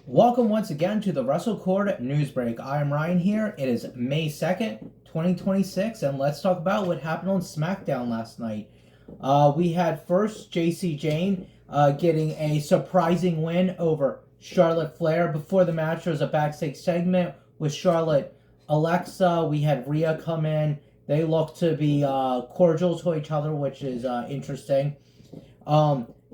Welcome once again to the WrestleCord News Break. I am Ryan here. It is May 2nd, 2026, and let's talk about what happened on Smackdown last night. We had first Jacy Jayne getting a surprising win over Charlotte Flair. Before the match, there was a backstage segment with Charlotte Alexa. We had Rhea come in. They look to be cordial to each other, which is interesting.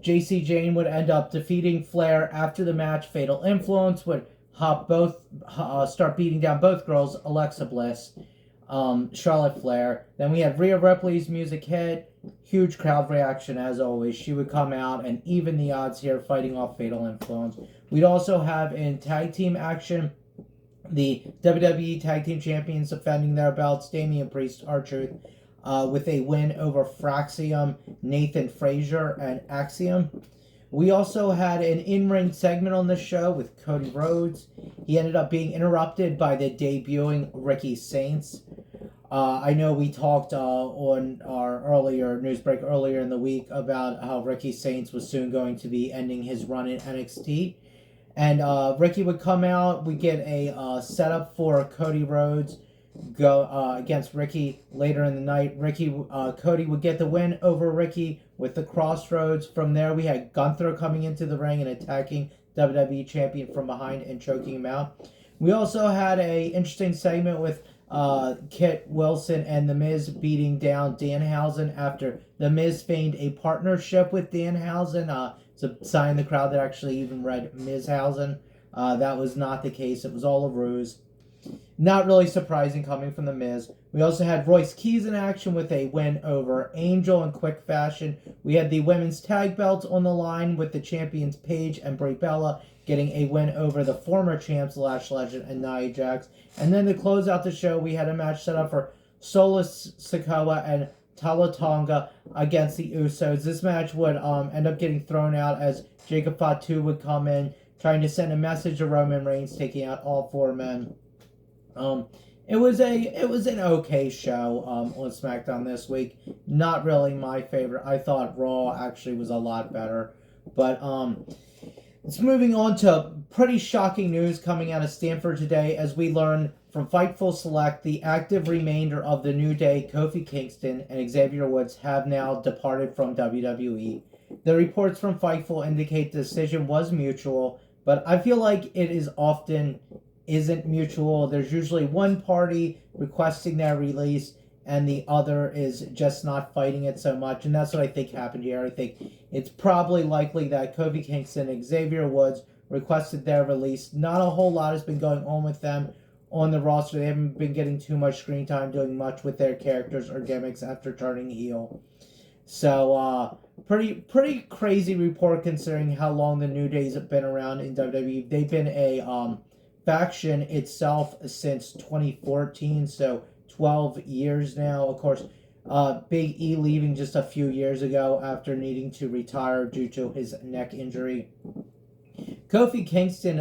Jacy Jayne would end up defeating Flair after the match. Fatal Influence would start beating down both girls, Alexa Bliss, Charlotte Flair. Then we had Rhea Ripley's music hit. Huge crowd reaction as always. She would come out and even the odds here, fighting off Fatal Influence. We'd also have in tag team action the WWE Tag Team Champions defending their belts, Damian Priest, R-Truth, with a win over Fraxium, Nathan Frazier, and Axiom. We also had an in-ring segment on the show with Cody Rhodes. He ended up being interrupted by the debuting Ricky Saints. I know we talked on our earlier news break earlier in the week about how Ricky Saints was soon going to be ending his run in NXT. And Ricky would come out. We get a setup for Cody Rhodes go against Ricky later in the night. Cody would get the win over Ricky with the Crossroads. From there, we had Gunther coming into the ring and attacking WWE Champion from behind and choking him out. We also had a interesting segment with Kit Wilson and The Miz beating down Danhausen after The Miz feigned a partnership with Danhausen. It's a sign in the crowd that actually even read Mizhausen. That was not the case. It was all a ruse. Not really surprising coming from The Miz. We also had Royce Keys in action with a win over Angel in quick fashion. We had the women's tag belts on the line with the champions Paige and Brie Bella getting a win over the former champs Lash Legend and Nia Jax. And then to close out the show, we had a match set up for Solus Sikoa and Tala Tonga against the Usos. This match would end up getting thrown out as Jacob Fatu would come in trying to send a message to Roman Reigns, taking out all four men. It was an okay show on SmackDown this week. Not really my favorite. I thought Raw actually was a lot better. But it's moving on to pretty shocking news coming out of Stanford today as we learn from Fightful Select the active remainder of the New Day, Kofi Kingston and Xavier Woods have now departed from WWE. The reports from Fightful indicate the decision was mutual, but I feel like it isn't mutual. There's usually one party requesting their release and the other is just not fighting it so much, and that's what I think happened here. I think it's probably likely that Kofi Kingston and Xavier Woods requested their release. Not a whole lot has been going on with them on the roster. They haven't been getting too much screen time doing much with their characters or gimmicks after turning heel. So, pretty crazy report considering how long the New Days have been around in WWE. They've been a faction itself since 2014, so 12 years now. Of course, Big E leaving just a few years ago after needing to retire due to his neck injury. Kofi Kingston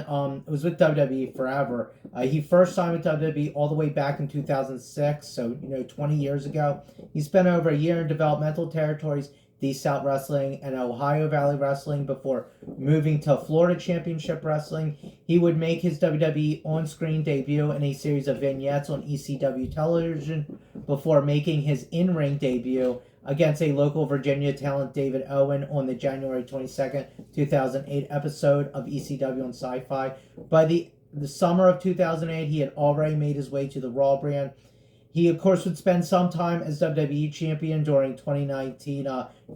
was with WWE forever. He first signed with WWE all the way back in 2006, so 20 years ago. He spent over a year in developmental territories, D-South Wrestling and Ohio Valley Wrestling before moving to Florida Championship Wrestling. He would make his WWE on-screen debut in a series of vignettes on ECW television before making his in-ring debut against a local Virginia talent, David Owen, on the January 22nd, 2008 episode of ECW on Sci-Fi. By the summer of 2008, he had already made his way to the Raw brand. He, of course, would spend some time as WWE Champion during 2019,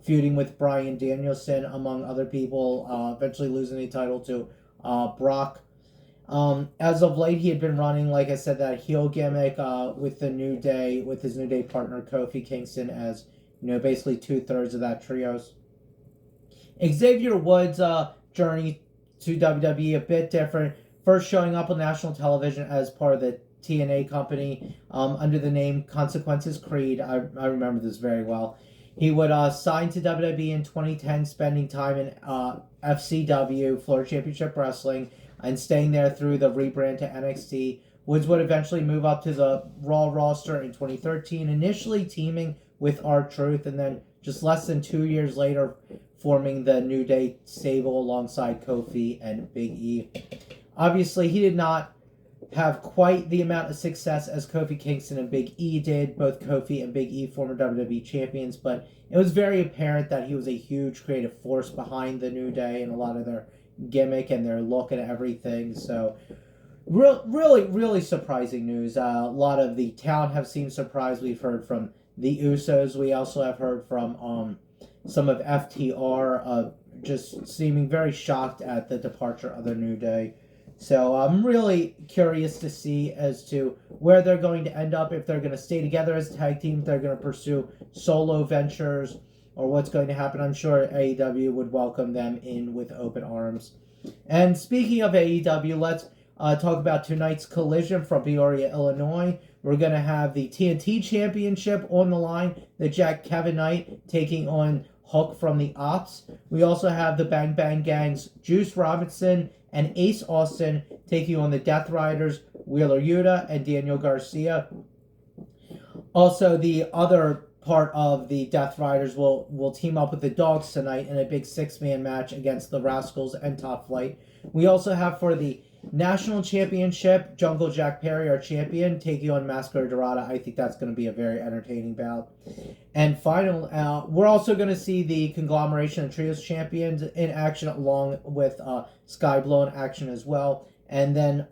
feuding with Bryan Danielson, among other people, eventually losing the title to Brock. As of late, he had been running, like I said, that heel gimmick with the New Day, with his New Day partner, Kofi Kingston, as basically 2/3 of that trios. Xavier Woods' journey to WWE a bit different. First showing up on national television as part of the TNA company under the name Consequences Creed. I remember this very well. He would sign to WWE in 2010, spending time in FCW, Florida Championship Wrestling, and staying there through the rebrand to NXT. Woods would eventually move up to the Raw roster in 2013, initially teaming with R-Truth, and then just less than 2 years later forming the New Day stable alongside Kofi and Big E. Obviously, he did not have quite the amount of success as Kofi Kingston and Big E did. Both Kofi and Big E, former WWE champions, but it was very apparent that he was a huge creative force behind the New Day and a lot of their gimmick and their look and everything. So, really surprising news. A lot of the town have seemed surprised. We've heard from the Usos. We also have heard from some of FTR, just seeming very shocked at the departure of the New Day. So I'm really curious to see as to where they're going to end up, if they're going to stay together as a tag team, if they're going to pursue solo ventures, or what's going to happen. I'm sure AEW would welcome them in with open arms. And speaking of AEW, let's talk about tonight's collision from Peoria, Illinois. We're going to have the TNT Championship on the line, the Jack Kevin Knight taking on Hook from the Ops. We also have the Bang Bang Gang's Juice Robinson and Ace Austin taking on the Death Riders, Wheeler Yuta and Daniel Garcia. Also, the other part of the Death Riders will team up with the Dogs tonight in a big six-man match against the Rascals and Top Flight. We also have for the National Championship, Jungle Jack Perry, our champion, taking on Mascara Dorada. I think that's going to be a very entertaining bout. And finally, we're also going to see the Conglomeration of Trios champions in action, along with Skyblow in action as well. And then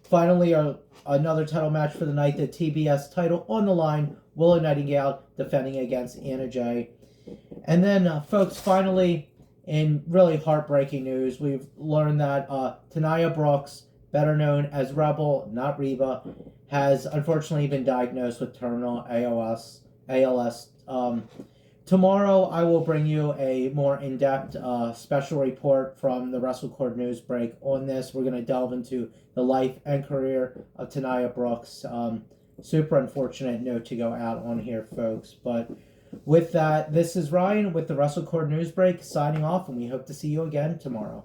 finally, another title match for the night, the TBS title on the line, Willow Nightingale defending against Anna Jay. And then, folks, finally, in really heartbreaking news, we've learned that Tanaya Brooks, better known as Rebel, not Reba, has unfortunately been diagnosed with terminal ALS. Tomorrow, I will bring you a more in-depth special report from the WrestleCord news break on this. We're going to delve into the life and career of Tanaya Brooks. Super unfortunate note to go out on here, folks. But with that, this is Ryan with the WrestleCord news break signing off, and we hope to see you again tomorrow.